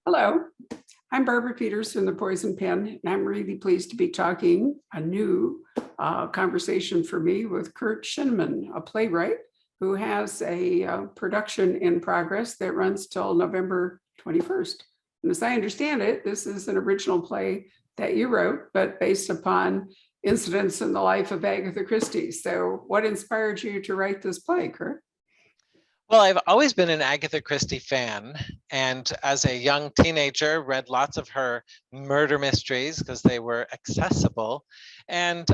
Hello, I'm Barbara Peters from the Poison Pen, and I'm really pleased to be talking a new conversation for me with Kirt Shineman, a playwright who has a production in progress that runs till November 21st. And as I understand it, this is an original play that you wrote, but based upon incidents in the life of Agatha Christie. So what inspired you to write this play, Kirt? Well, I've always been an Agatha Christie fan, and as a young teenager, read lots of her murder mysteries because they were accessible. And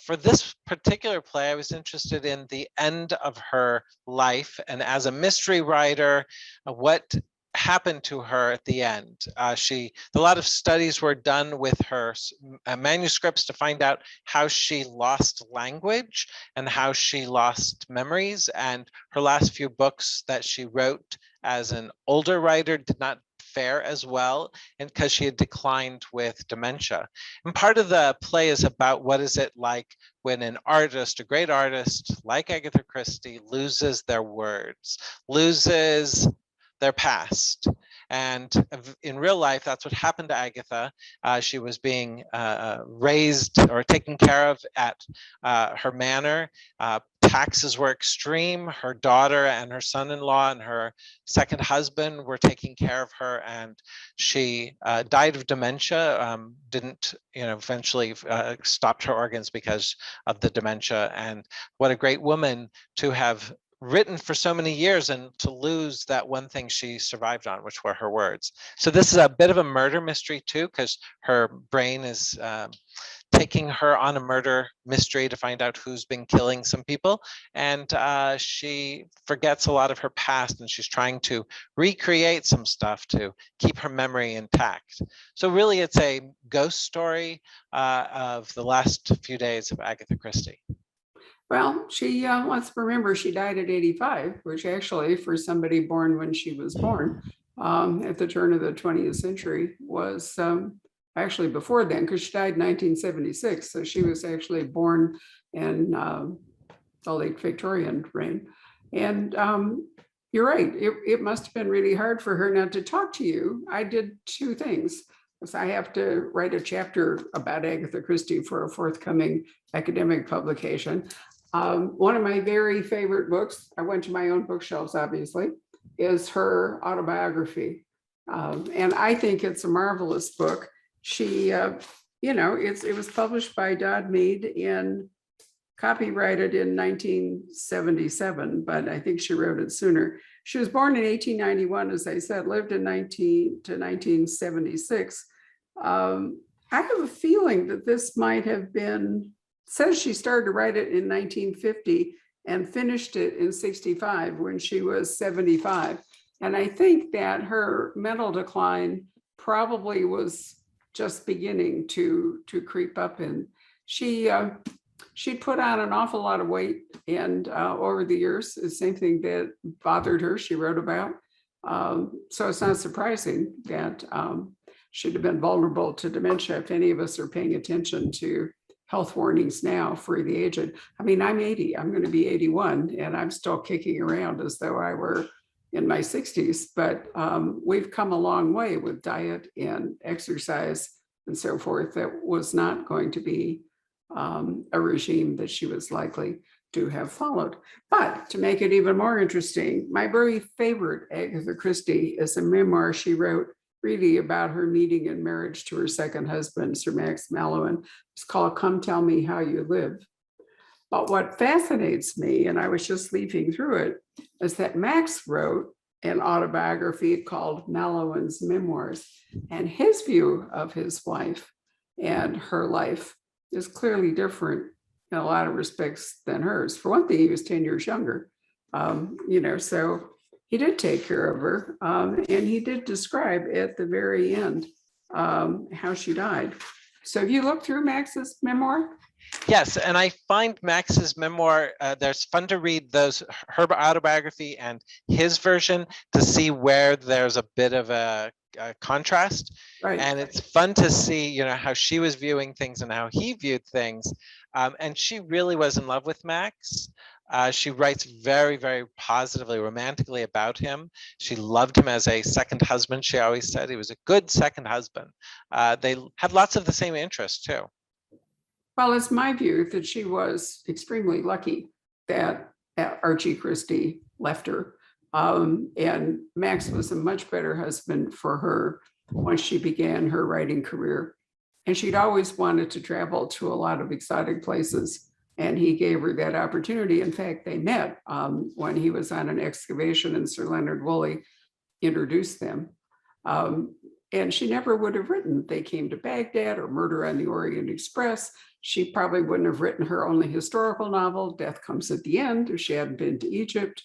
for this particular play, I was interested in the end of her life, and as a mystery writer, what happened to her at the end. A lot of studies were done with her manuscripts to find out how she lost language and how she lost memories. And her last few books that she wrote as an older writer did not fare as well, and because she had declined with dementia. And part of the play is about what is it like when an artist, a great artist like Agatha Christie, loses their words, loses their past. And in real life, that's what happened to Agatha. She was being raised or taken care of at her manor. Taxes were extreme. Her daughter and her son-in-law and her second husband were taking care of her, and she died of dementia. Didn't, eventually stopped her organs because of the dementia. And what a great woman to have written for so many years and to lose that one thing she survived on, which were her words. So this is a bit of a murder mystery too, because her brain is taking her on a murder mystery to find out who's been killing some people. And she forgets a lot of her past, and she's trying to recreate some stuff to keep her memory intact. So really it's a ghost story of the last few days of Agatha Christie. Well, let's remember she died at 85, which actually for somebody born when she was born at the turn of the 20th century was actually before then, because she died in 1976. So she was actually born in the late Victorian reign. And you're right, it must have been really hard for her not to talk to you. I did two things. I have to write a chapter about Agatha Christie for a forthcoming academic publication. One of my very favorite books, I went to my own bookshelves, obviously, is her autobiography. And I think it's a marvelous book. She, it was published by Dodd Mead copyrighted in 1977, but I think she wrote it sooner. She was born in 1891, as I said, lived in 1976. I have a feeling that this might have been, says she started to write it in 1950 and finished it in 65 when she was 75. And I think that her mental decline probably was just beginning to creep up. And she put on an awful lot of weight, and over the years, the same thing that bothered her, she wrote about. So it's not surprising that she'd have been vulnerable to dementia if any of us are paying attention to health warnings now for the aged. I mean, I'm 80, I'm going to be 81, and I'm still kicking around as though I were in my 60s, but we've come a long way with diet and exercise and so forth. That was not going to be a regime that she was likely to have followed. But to make it even more interesting, my very favorite Agatha Christie is a memoir she wrote really about her meeting and marriage to her second husband, Sir Max Mallowan. It's called Come Tell Me How You Live. But what fascinates me, and I was just leafing through it, is that Max wrote an autobiography called Mallowan's Memoirs, and his view of his wife and her life is clearly different in a lot of respects than hers. For one thing, he was 10 years younger, so he did take care of her, and he did describe at the very end how she died. So have you looked through Max's memoir? Yes, and I find Max's memoir, there's fun to read her autobiography and his version to see where there's a bit of a contrast. Right. And it's fun to see, how she was viewing things and how he viewed things. And she really was in love with Max. She writes very, very positively, romantically about him. She loved him as a second husband. She always said he was a good second husband. They had lots of the same interests too. Well, it's my view that she was extremely lucky that Archie Christie left her. And Max was a much better husband for her once she began her writing career. And she'd always wanted to travel to a lot of exotic places, and he gave her that opportunity. In fact, they met when he was on an excavation, and Sir Leonard Woolley introduced them. And she never would have written They Came to Baghdad or Murder on the Orient Express. She probably wouldn't have written her only historical novel, Death Comes at the End, if she hadn't been to Egypt.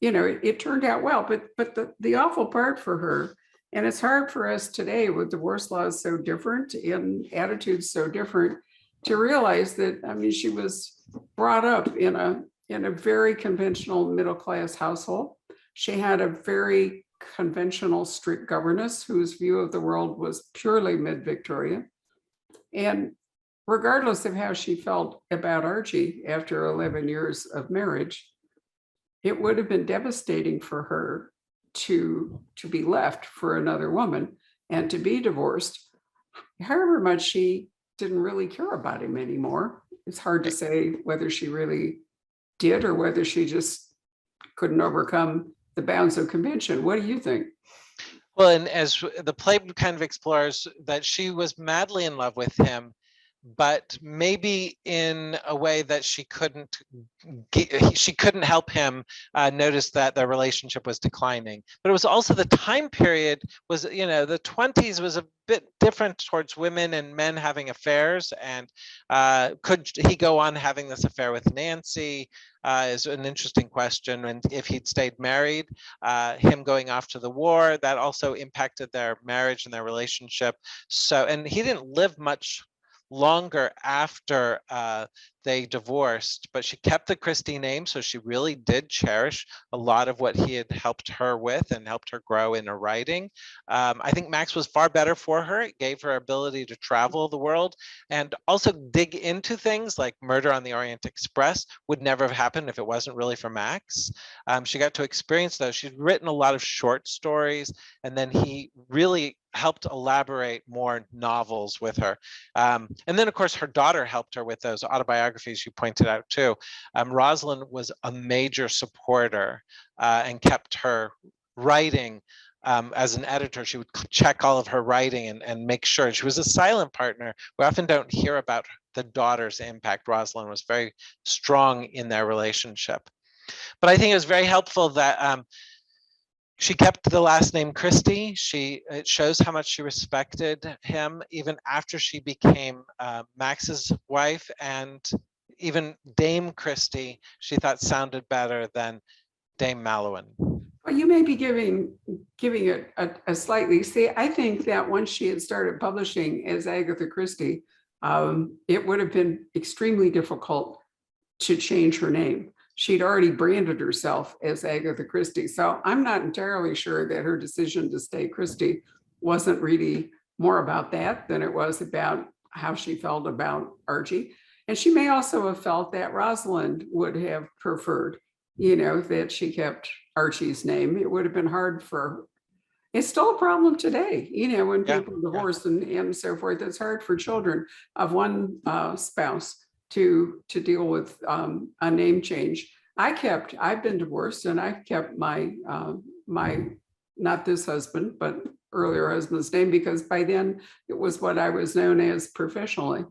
It turned out well, but the awful part for her, and it's hard for us today with divorce laws so different and attitudes so different, to realize that, I mean, she was brought up in a very conventional middle-class household. She had a very conventional, strict governess whose view of the world was purely mid-Victorian. And regardless of how she felt about Archie after 11 years of marriage, it would have been devastating for her to be left for another woman and to be divorced, however much she didn't really care about him anymore. It's hard to say whether she really did or whether she just couldn't overcome the bounds of convention. What do you think? Well, and as the play kind of explores that she was madly in love with him, but maybe in a way that she couldn't help him notice that their relationship was declining. But it was also the time period was, the 20s was a bit different towards women and men having affairs. And could he go on having this affair with Nancy is an interesting question. And if he'd stayed married, him going off to the war, that also impacted their marriage and their relationship. So, and he didn't live much longer after they divorced, but she kept the Christie name, so she really did cherish a lot of what he had helped her with and helped her grow in her writing. I think Max was far better for her. It gave her ability to travel the world and also dig into things like Murder on the Orient Express would never have happened if it wasn't really for Max. She got to experience those. She'd written a lot of short stories, and then he really helped elaborate more novels with her. And then, of course, her daughter helped her with those autobiographies you pointed out too. Rosalind was a major supporter and kept her writing. As an editor, she would check all of her writing and make sure. She was a silent partner. We often don't hear about the daughter's impact. Rosalind was very strong in their relationship. But I think it was very helpful that she kept the last name Christie. It shows how much she respected him even after she became Max's wife, and even Dame Christie she thought sounded better than Dame Malouin. Well, you may be giving it a slightly, see, I think that once she had started publishing as Agatha Christie, it would have been extremely difficult to change her name. She'd already branded herself as Agatha Christie. So I'm not entirely sure that her decision to stay Christie wasn't really more about that than it was about how she felt about Archie. And she may also have felt that Rosalind would have preferred, that she kept Archie's name. It would have been hard for her. It's still a problem today, when people divorce and so forth. It's hard for children of one spouse to deal with a name change. I've been divorced, and I've kept my not this husband, but earlier husband's name, because by then it was what I was known as professionally.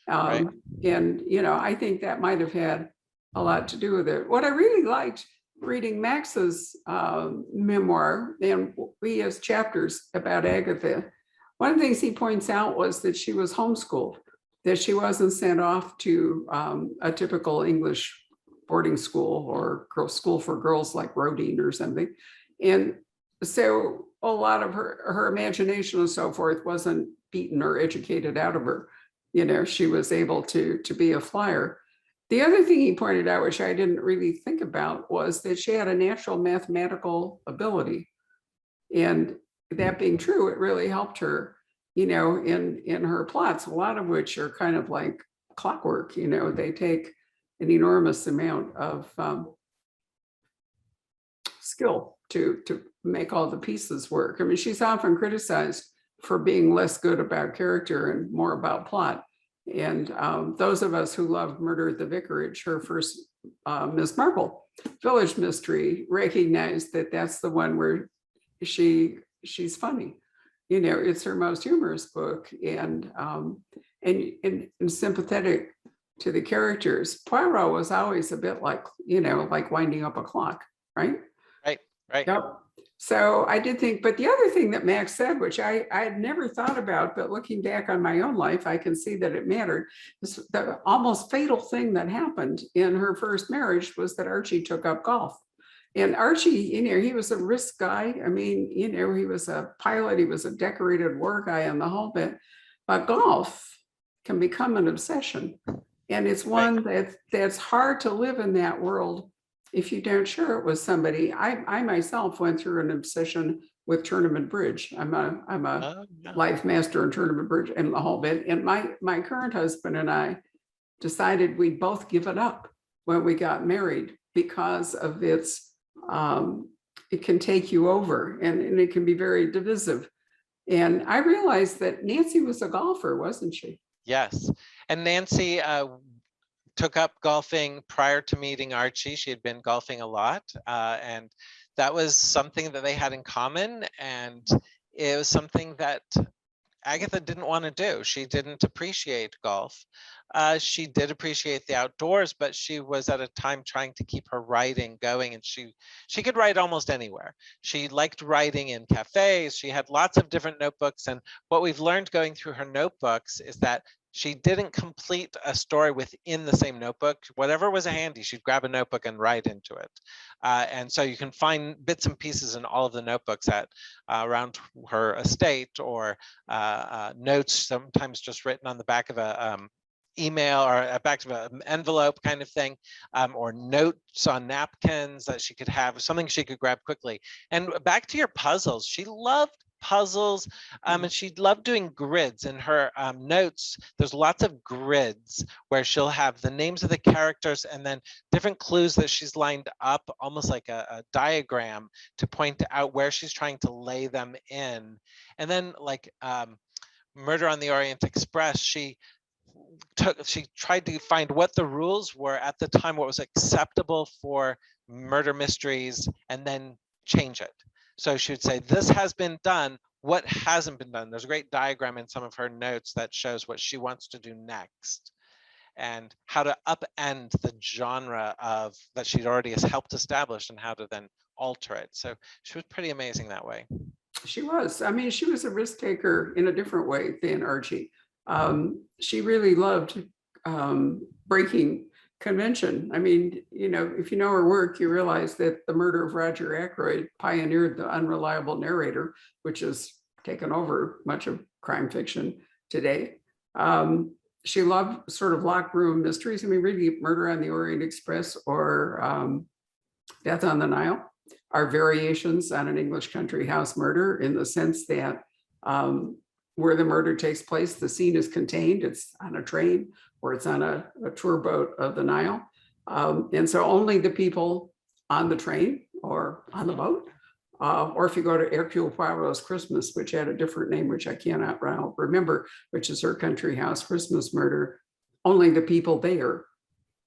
Right. And, I think that might have had a lot to do with it. What I really liked reading Max's memoir, and he has chapters about Agatha, one of the things he points out was that she was homeschooled, that she wasn't sent off to a typical English boarding school or school for girls like Rodin or something. And so a lot of her imagination and so forth wasn't beaten or educated out of her. She was able to be a flyer. The other thing he pointed out, which I didn't really think about, was that she had a natural mathematical ability. And that being true, it really helped her, in her plots, a lot of which are kind of like clockwork. They take an enormous amount of skill to make all the pieces work. I mean, she's often criticized for being less good about character and more about plot. And those of us who loved Murder at the Vicarage, her first Miss Marple village mystery, recognize that that's the one where she's funny. You know, it's her most humorous book, and sympathetic to the characters. Poirot was always a bit like, you know, like winding up a clock, right? Right. Yep. So I did think, but the other thing that Max said, which I had never thought about, but looking back on my own life, I can see that it mattered. The almost fatal thing that happened in her first marriage was that Archie took up golf. And Archie, you know, he was a risk guy. I mean, you know, he was a pilot, he was a decorated war guy and the whole bit. But golf can become an obsession. And it's one that's hard to live in that world if you don't share it with somebody. I myself went through an obsession with tournament bridge. I'm a life master in tournament bridge and the whole bit. And my current husband and I decided we'd both give it up when we got married because of its, it can take you over and it can be very divisive. And I realized that Nancy was a golfer, wasn't she? Yes. And Nancy took up golfing prior to meeting Archie. She had been golfing a lot, and that was something that they had in common. And it was something that Agatha didn't want to do. She didn't appreciate golf. She did appreciate the outdoors, but she was at a time trying to keep her writing going, and she could write almost anywhere. She liked writing in cafes. She had lots of different notebooks, and what we've learned going through her notebooks is that she didn't complete a story within the same notebook. Whatever was handy, she'd grab a notebook and write into it. And so you can find bits and pieces in all of the notebooks at around her estate, or notes, sometimes just written on the back of a email or a back of an envelope kind of thing, or notes on napkins that she could have, something she could grab quickly. And back to your puzzles, she loved puzzles, and she loved doing grids. In her notes, there's lots of grids where she'll have the names of the characters and then different clues that she's lined up, almost like a diagram, to point out where she's trying to lay them in. And then, like Murder on the Orient Express, she tried to find what the rules were at the time, what was acceptable for murder mysteries, and then change it. So she would say, this has been done, what hasn't been done? There's a great diagram in some of her notes that shows what she wants to do next and how to upend the genre of that she'd already helped establish and how to then alter it. So she was pretty amazing that way. She was. I mean, she was a risk taker in a different way than Archie. She really loved breaking convention. I mean, you know, if you know her work, you realize that The Murder of Roger Ackroyd pioneered the unreliable narrator, which has taken over much of crime fiction today. She loved sort of locked room mysteries. I mean, really, Murder on the Orient Express or Death on the Nile are variations on an English country house murder, in the sense that where the murder takes place, the scene is contained. It's on a train or it's on a tour boat of the Nile. And so only the people on the train or on the boat, or if you go to Hercule Poirot's Christmas, which had a different name, which I cannot remember, which is her country house Christmas murder, only the people there,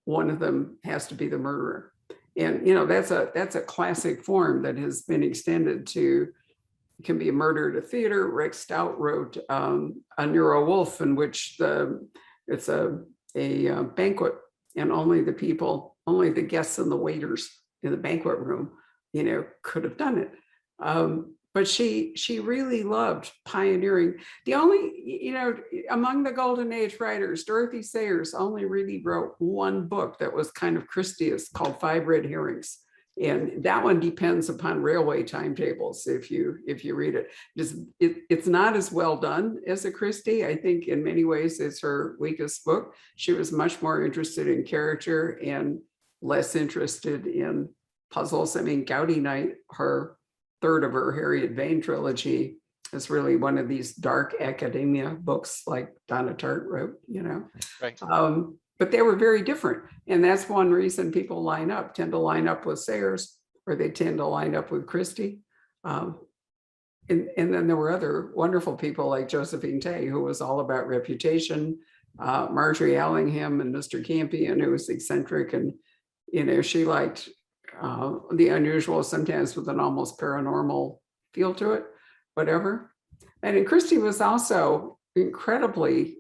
one of them has to be the murderer. And, you know, that's a classic form that has been extended to, can be a murder at a theater. Rex Stout wrote a Nero Wolfe, in which it's a banquet, and only the guests and the waiters in the banquet room, you know, could have done it. But she really loved pioneering. The only, you know, among the Golden Age writers, Dorothy Sayers only really wrote one book that was kind of Christie's, called Five Red Herrings. And that one depends upon railway timetables. If you read it, it's not as well done as a Christie. I think in many ways it's her weakest book. She was much more interested in character and less interested in puzzles. I mean, Gaudy Night, her third of her Harriet Vane trilogy, is really one of these dark academia books like Donna Tartt wrote, you know. Right. but they were very different. And that's one reason people tend to line up with Sayers, or they tend to line up with Christie. And then there were other wonderful people like Josephine Tay, who was all about reputation, Marjorie Allingham and Mr. Campion, who was eccentric, and she liked the unusual, sometimes with an almost paranormal feel to it, whatever. And then Christie was also incredibly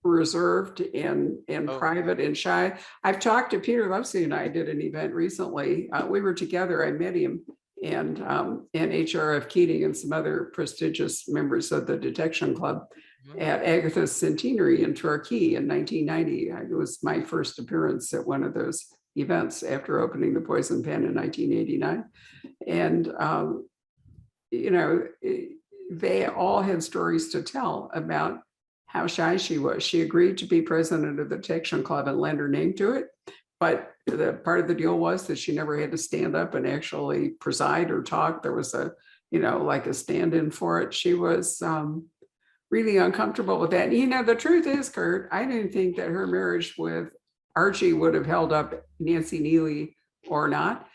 reserved and private and shy. I've talked to Peter Lovesey, and I did an event recently. We were together. I met him and HRF Keating and some other prestigious members of the Detection Club at Agatha's centenary in Torquay in 1990. It was my first appearance at one of those events after opening the Poison Pen in 1989. And, they all had stories to tell about how shy she was. She agreed to be president of the Detection Club and lend her name to it. But the part of the deal was that she never had to stand up and actually preside or talk. There was like a stand-in for it. She was really uncomfortable with that. And, the truth is, Kirt, I didn't think that her marriage with Archie would have held up, Nancy Neely or not.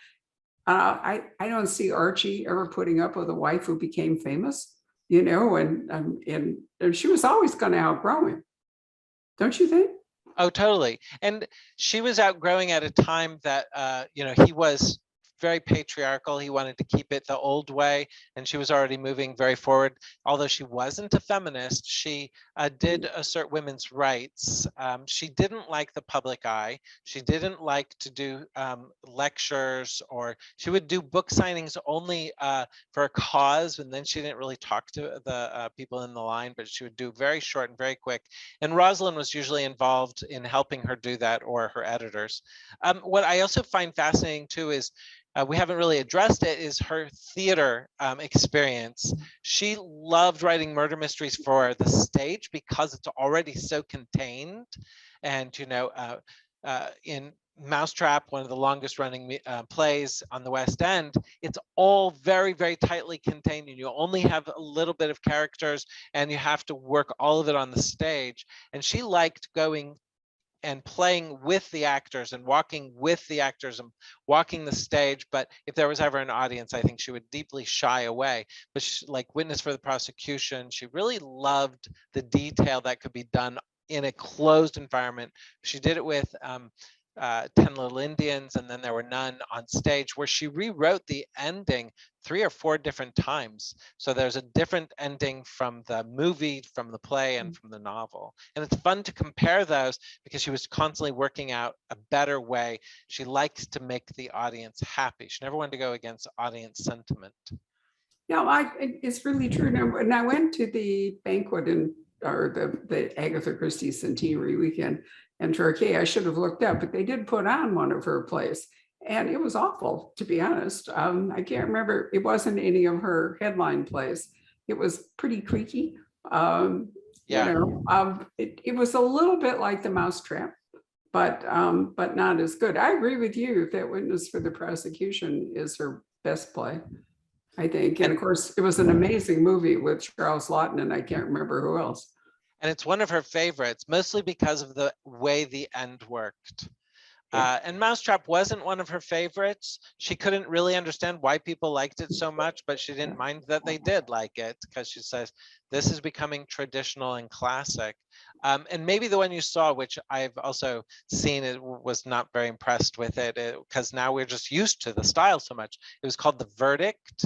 I don't see Archie ever putting up with a wife who became famous, and she was always going to outgrow him. Don't you think? Oh, totally. And she was outgrowing at a time that, he was very patriarchal. He wanted to keep it the old way, and she was already moving very forward. Although she wasn't a feminist, she did assert women's rights. She didn't like the public eye. She didn't like to do lectures, or she would do book signings only for a cause, and then she didn't really talk to the people in the line, but she would do very short and very quick. And Rosalind was usually involved in helping her do that, or her editors. What I also find fascinating too is we haven't really addressed it, is her theater experience. She loved writing murder mysteries for the stage because it's already so contained. And, in Mousetrap, one of the longest running plays on the West End, it's all very, very tightly contained, and you only have a little bit of characters, and you have to work all of it on the stage. And she liked going and playing with the actors and walking with the actors and walking the stage. But if there was ever an audience, I think she would deeply shy away. But she, like Witness for the Prosecution, she really loved the detail that could be done in a closed environment. She did it with 10 Little Indians, and then there were none on stage, where she rewrote the ending 3 or 4 different times. So there's a different ending from the movie, from the play, and from the novel. And it's fun to compare those because she was constantly working out a better way. She likes to make the audience happy. She never wanted to go against audience sentiment. Yeah, it's really true. And I went to the banquet or the Agatha Christie centenary weekend in Turkey. I should have looked up, but they did put on one of her plays, and it was awful, to be honest. I can't remember. It wasn't any of her headline plays. It was pretty creaky. It was a little bit like the Mousetrap, but not as good. I agree with you that Witness for the Prosecution is her best play, I think. And of course, it was an amazing movie with Charles Laughton, and I can't remember who else. And it's one of her favorites, mostly because of the way the end worked. And Mousetrap wasn't one of her favorites. She couldn't really understand why people liked it so much, but she didn't mind that they did like it, because she says, this is becoming traditional and classic. And maybe the one you saw, which I've also seen, it was not very impressed with it, because now we're just used to the style so much. It was called The Verdict.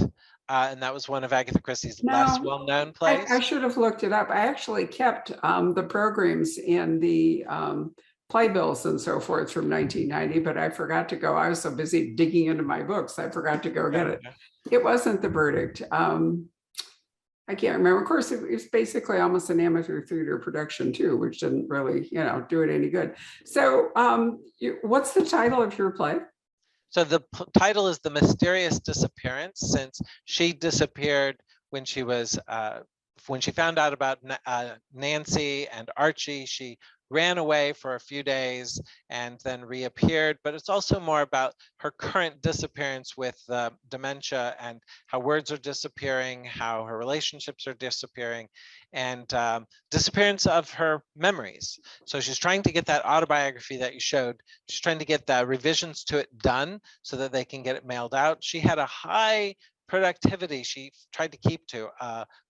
And that was one of Agatha Christie's less well-known plays. I should have looked it up. I actually kept the programs in the playbills and so forth from 1990, but I forgot to go. I was so busy digging into my books, I forgot to go get it. It wasn't The Verdict. I can't remember. Of course, it was basically almost an amateur theater production too, which didn't really, do it any good. So what's the title of your play? So the title is The Mysterious Disappearance, since she disappeared when she was, when she found out about Nancy and Archie. She ran away for a few days and then reappeared. But it's also more about her current disappearance with dementia and how words are disappearing, how her relationships are disappearing, and disappearance of her memories. So she's trying to get that autobiography that you showed. She's trying to get the revisions to it done so that they can get it mailed out. She had a high productivity she tried to keep to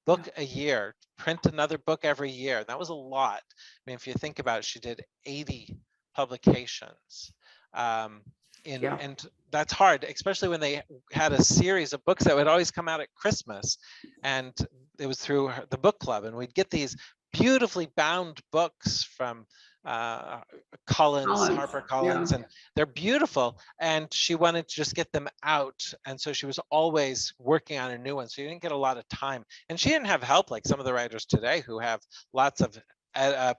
book a year, print another book every year. That was a lot. I mean, if you think about it, she did 80 publications. And that's hard, especially when they had a series of books that would always come out at Christmas. And it was through the book club. And we'd get these beautifully bound books from HarperCollins, and they're beautiful. And she wanted to just get them out. And so she was always working on a new one. So you didn't get a lot of time. And she didn't have help like some of the writers today who have lots of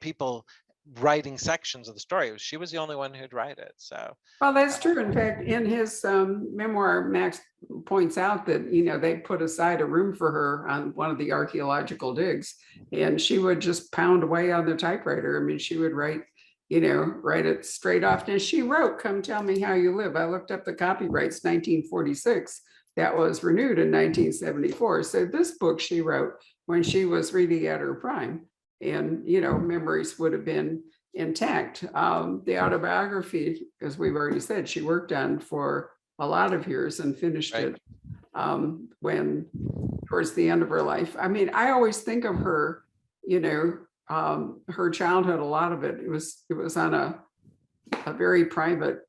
people writing sections of the story. She was the only one who'd write it. So, well, that's true. In fact, in his memoir, Max points out that, they put aside a room for her on one of the archaeological digs, and she would just pound away on the typewriter. I mean, she would write it straight off. And she wrote, "Come Tell Me How You Live." I looked up the copyrights, 1946. That was renewed in 1974. So this book she wrote when she was really at her prime. And, memories would have been intact. The autobiography, as we've already said, she worked on for a lot of years and finished it when towards the end of her life. I mean, I always think of her, her childhood, a lot of it was on a very private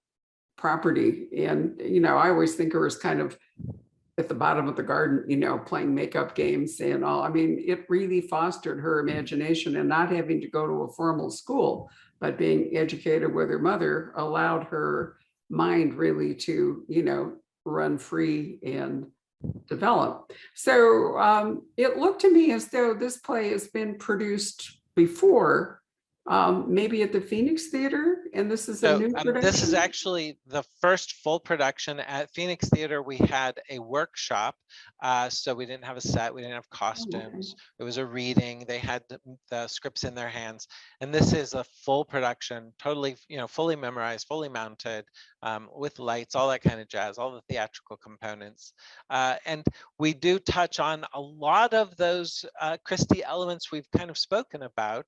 property. And, I always think of her as kind of at the bottom of the garden, playing makeup games and all. I mean, it really fostered her imagination, and not having to go to a formal school, but being educated with her mother allowed her mind really to, run free and develop. So it looked to me as though this play has been produced before, maybe at the Phoenix Theater, and this is a new production. This is actually the first full production at Phoenix Theater. We had a workshop, so we didn't have a set, we didn't have costumes. It was a reading. They had the scripts in their hands, and this is a full production, totally, fully memorized, fully mounted, with lights, all that kind of jazz, all the theatrical components. And we do touch on a lot of those Christie elements we've kind of spoken about.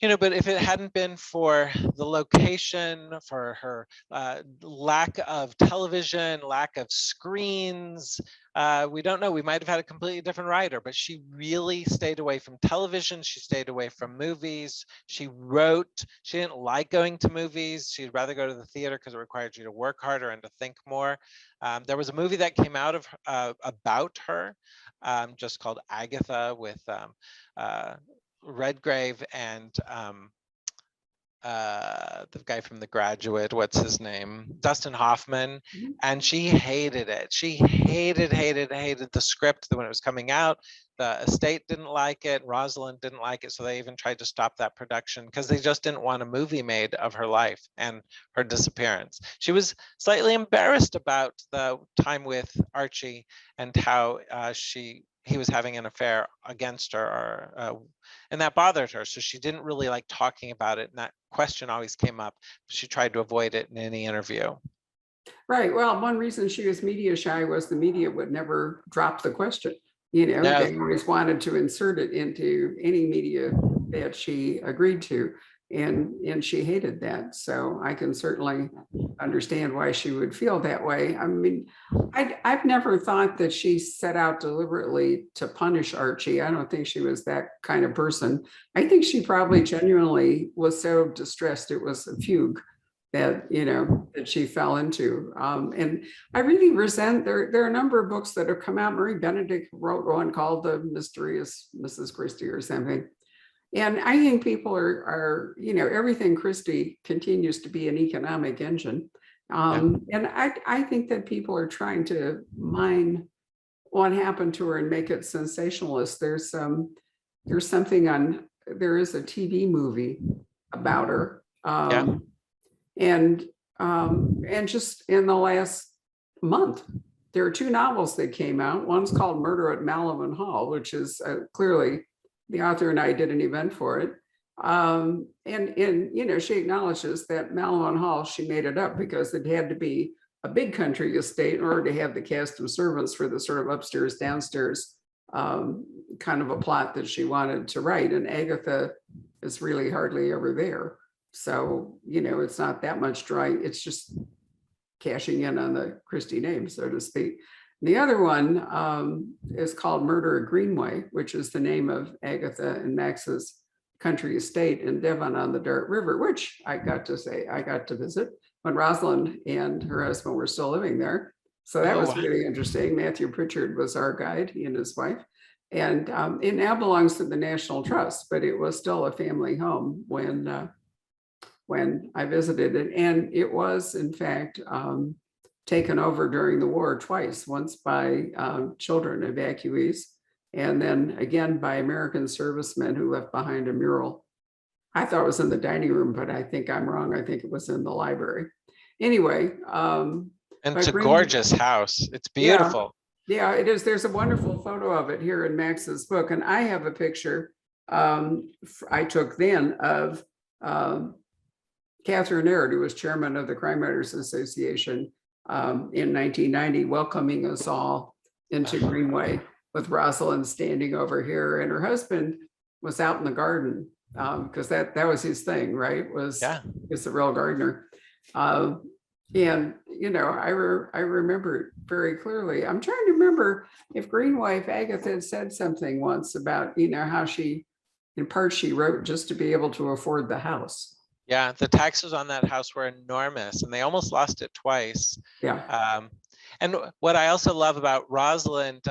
But if it hadn't been for the location, for her lack of television, lack of screens, we don't know. We might have had a completely different writer, but she really stayed away from television. She stayed away from movies. She wrote. She didn't like going to movies. She'd rather go to the theater because it required you to work harder and to think more. There was a movie that came out of about her, just called Agatha, with Redgrave and the guy from The Graduate, what's his name? Dustin Hoffman. And she hated it. She hated the script when it was coming out. The estate didn't like it. Rosalind didn't like it. So they even tried to stop that production because they just didn't want a movie made of her life and her disappearance. She was slightly embarrassed about the time with Archie and how he was having an affair against her, and that bothered her. So she didn't really like talking about it. And that question always came up. She tried to avoid it in any interview. Right. Well, one reason she was media shy was the media would never drop the question. They always wanted to insert it into any media that she agreed to. And she hated that. So I can certainly understand why she would feel that way. I mean, I've never thought that she set out deliberately to punish Archie. I don't think she was that kind of person. I think she probably genuinely was so distressed it was a fugue that that she fell into. And I really resent there are a number of books that have come out. Marie Benedict wrote one called The Mysterious Mrs. Christie or something. And I think people are everything Christie continues to be an economic engine. And I think that people are trying to mine what happened to her and make it sensationalist. There is a TV movie about her. And just in the last month, there are two novels that came out. One's called Murder at Malvern Hall, which is clearly the author and I did an event for it. And she acknowledges that Mallow and Hall, she made it up because it had to be a big country estate in order to have the cast of servants for the sort of upstairs, downstairs kind of a plot that she wanted to write. And Agatha is really hardly ever there. So, it's not that much drawing. It's just cashing in on the Christie name, so to speak. The other one is called Murder at Greenway, which is the name of Agatha and Max's country estate in Devon on the Dart River, which I got to visit when Rosalind and her husband were still living there. So that was really interesting. Matthew Pritchard was our guide, he and his wife. And it now belongs to the National Trust, but it was still a family home when I visited it. And it was, in fact, taken over during the war twice, once by children, evacuees, and then again by American servicemen who left behind a mural. I thought it was in the dining room, but I think I'm wrong. I think it was in the library. Anyway. And it's a gorgeous house. It's beautiful. Yeah, it is. There's a wonderful photo of it here in Max's book. And I have a picture I took then of Catherine Aird, who was chairman of the Crime Writers Association in 1990, welcoming us all into Greenway with Rosalind standing over here. And her husband was out in the garden because that was his thing, right? He's a real gardener. And, I remember it very clearly. I'm trying to remember if Greenwife Agatha had said something once about, how she wrote just to be able to afford the house. Yeah, the taxes on that house were enormous and they almost lost it twice. Yeah. And what I also love about Rosalind,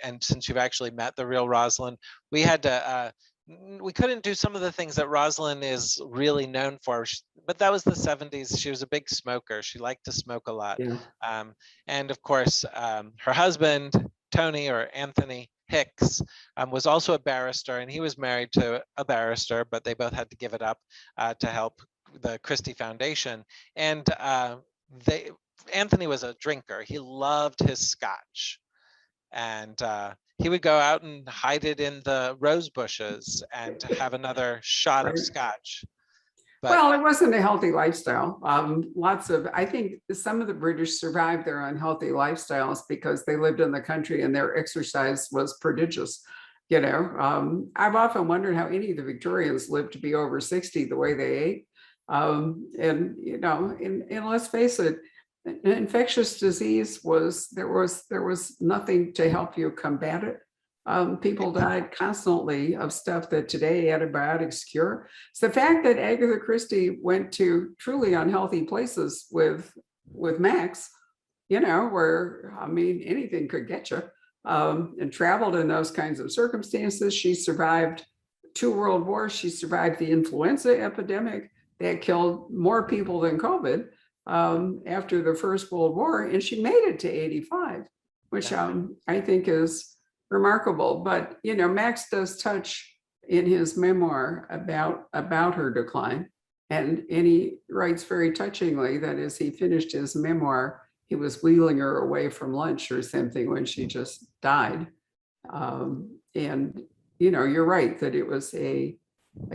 and since you've actually met the real Rosalind, we had to, we couldn't do some of the things that Rosalind is really known for, but that was the 70s. She was a big smoker. She liked to smoke a lot. Yeah. And of course, her husband, Tony or Anthony Hicks, was also a barrister, and he was married to a barrister, but they both had to give it up to help the Christie Foundation. And Anthony was a drinker. He loved his scotch. And he would go out and hide it in the rose bushes and have another shot of scotch. But, well, it wasn't a healthy lifestyle. I think some of the British survived their unhealthy lifestyles because they lived in the country and their exercise was prodigious. I've often wondered how any of the Victorians lived to be over 60 the way they ate. And let's face it, infectious disease there was nothing to help you combat it. People died constantly of stuff that today antibiotics cure. It's the fact that Agatha Christie went to truly unhealthy places with Max, where anything could get you, and traveled in those kinds of circumstances. She survived 2 world wars. She survived the influenza epidemic that killed more people than COVID. After the First World War, and she made it to 85, which I think is remarkable. But Max does touch in his memoir about her decline, and he writes very touchingly that as he finished his memoir, he was wheeling her away from lunch or something when she just died. And you're right that it was a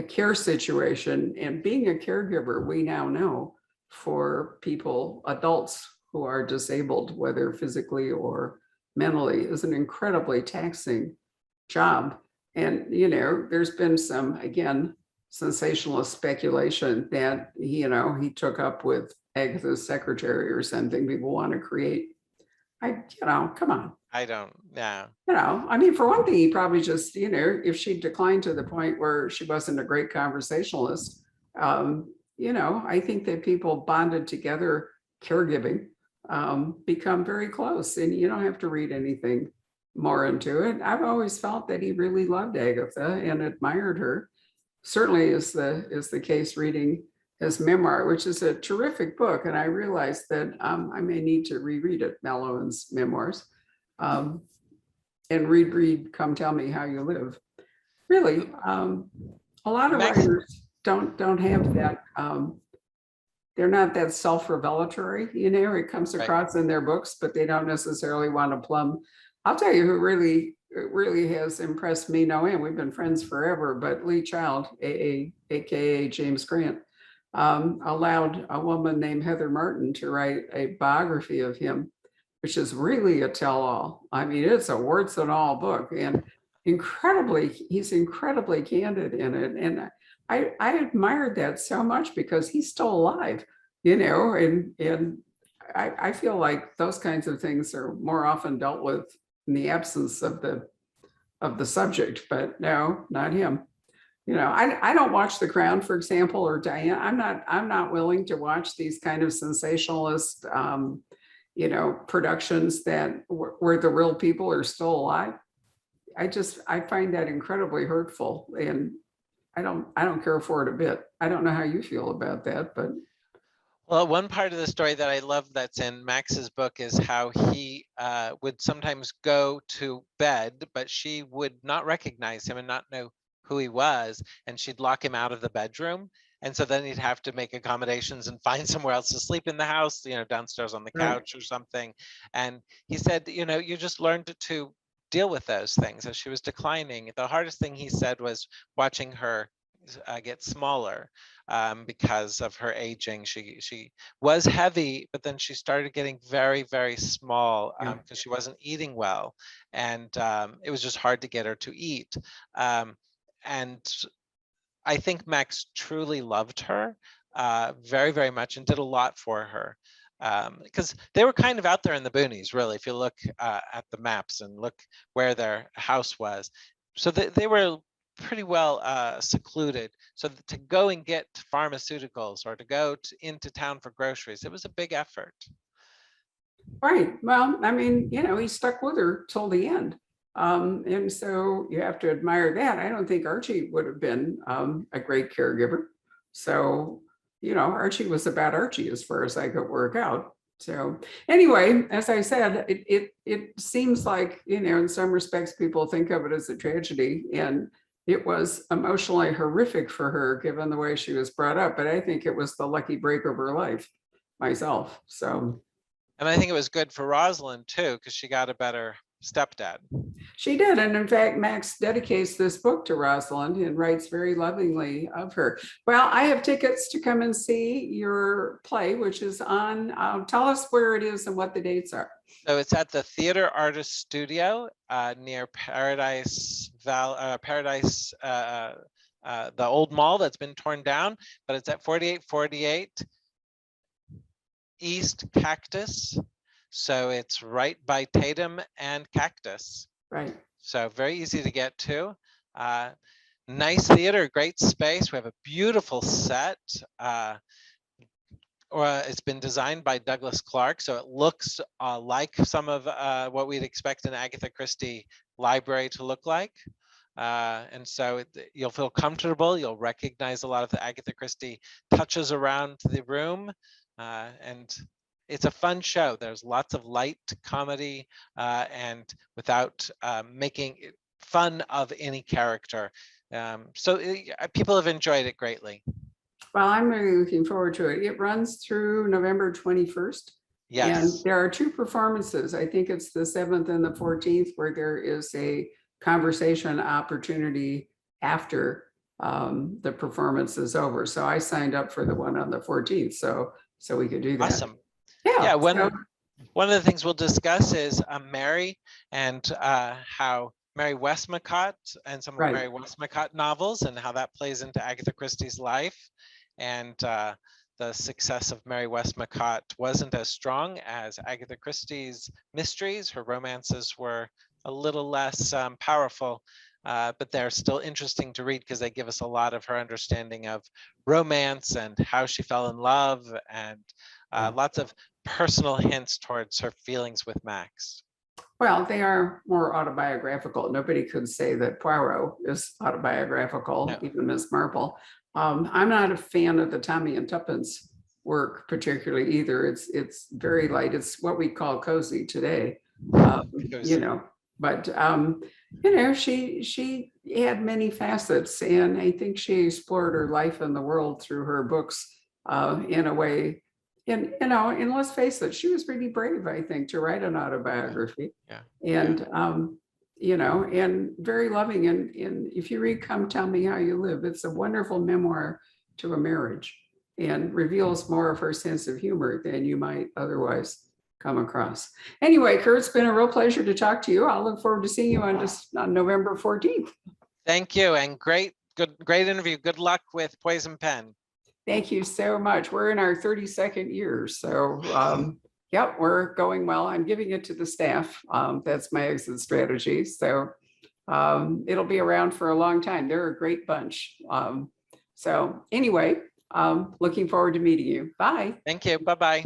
care situation, and being a caregiver, we now know, for people, adults who are disabled, whether physically or mentally, is an incredibly taxing job. And, there's been some, again, sensationalist speculation that, he took up with Agatha's secretary or something. People want to create, come on. I don't, yeah. For one thing, he probably just, if she declined to the point where she wasn't a great conversationalist, I think that people bonded together, caregiving, become very close, and you don't have to read anything more into it. I've always felt that he really loved Agatha and admired her. Certainly is the case reading his memoir, which is a terrific book. And I realized that I may need to reread it, Mallowan's memoirs, and read Come Tell Me How You Live. Really, a lot of writers don't have that. They're not that self-revelatory, it comes across in their books, but they don't necessarily want to plumb. I'll tell you who really really has impressed me no end. We've been friends forever, but Lee Child, aka James Grant, allowed a woman named Heather Martin to write a biography of him, which is really a tell-all. I mean, it's a warts and all book, and he's incredibly candid in it. And I admired that so much because he's still alive, and I feel like those kinds of things are more often dealt with in the absence of the subject, but no, not him. I don't watch The Crown, for example, or Diane. I'm not willing to watch these kind of sensationalist, productions where the real people are still alive. I find that incredibly hurtful, and I don't care for it a bit. I don't know how you feel about that, but. Well, one part of the story that I love that's in Max's book is how he would sometimes go to bed, but she would not recognize him and not know who he was, and she'd lock him out of the bedroom. And so then he'd have to make accommodations and find somewhere else to sleep in the house, downstairs on the couch or something. And he said, you just learned to deal with those things as she was declining. The hardest thing he said was watching her get smaller because of her aging. She was heavy, but then she started getting very, very small because she wasn't eating well, and it was just hard to get her to eat. And I think Max truly loved her very, very much and did a lot for her. Because they were kind of out there in the boonies, really, if you look at the maps and look where their house was. So they were pretty well secluded. So to go and get pharmaceuticals or to go into town for groceries, it was a big effort. Right. Well, I mean, he stuck with her till the end. And so you have to admire that. I don't think Archie would have been a great caregiver. So, Archie was about Archie as far as I could work out. So anyway, as I said, it seems like, in some respects, people think of it as a tragedy, and it was emotionally horrific for her given the way she was brought up. But I think it was the lucky break of her life myself. So. And I think it was good for Rosalind too, because she got a better stepdad. She did. And in fact, Max dedicates this book to Rosalind and writes very lovingly of her. Well, I have tickets to come and see your play, which is on, tell us where it is and what the dates are. So it's at the Theater Artist Studio near Paradise, the old mall that's been torn down, but it's at 4848 East Cactus. So it's right by Tatum and Cactus. Right. So very easy to get to. Nice theater, great space. We have a beautiful set. It's been designed by Douglas Clark, so it looks like some of what we'd expect an Agatha Christie library to look like. And so you'll feel comfortable. You'll recognize a lot of the Agatha Christie touches around the room. And it's a fun show. There's lots of light comedy and without making fun of any character. So people have enjoyed it greatly. Well, I'm really looking forward to it. It runs through November 21st. Yes. And there are two performances. I think it's the 7th and the 14th, where there is a conversation opportunity after the performance is over. So I signed up for the one on the 14th, so we could do that. Awesome. Yeah. One of the things we'll discuss is Mary and how Mary Westmacott and some of Mary Westmacott novels and how that plays into Agatha Christie's life. And the success of Mary Westmacott wasn't as strong as Agatha Christie's mysteries. Her romances were a little less powerful, but they're still interesting to read because they give us a lot of her understanding of romance and how she fell in love, and lots of personal hints towards her feelings with Max. Well, they are more autobiographical. Nobody could say that Poirot is autobiographical, no. Even Miss Marple. I'm not a fan of the Tommy and Tuppence work particularly either. It's very light. It's what we call cozy today, you know. But you know, she had many facets, and I think she explored her life in the world through her books in a way. And you know, and let's face it, she was really brave, I think, to write an autobiography. Yeah. And and very loving. And if you read Come Tell Me How You Live, it's a wonderful memoir to a marriage and reveals more of her sense of humor than you might otherwise come across. Anyway, Kurt, it's been a real pleasure to talk to you. I'll look forward to seeing you on November 14th. Thank you, and great interview. Good luck with Poison Pen. Thank you so much. We're in our 32nd year, so yep, we're going well. I'm giving it to the staff. That's my exit strategy. So it'll be around for a long time. They're a great bunch. So anyway, looking forward to meeting you. Bye. Thank you. Bye-bye.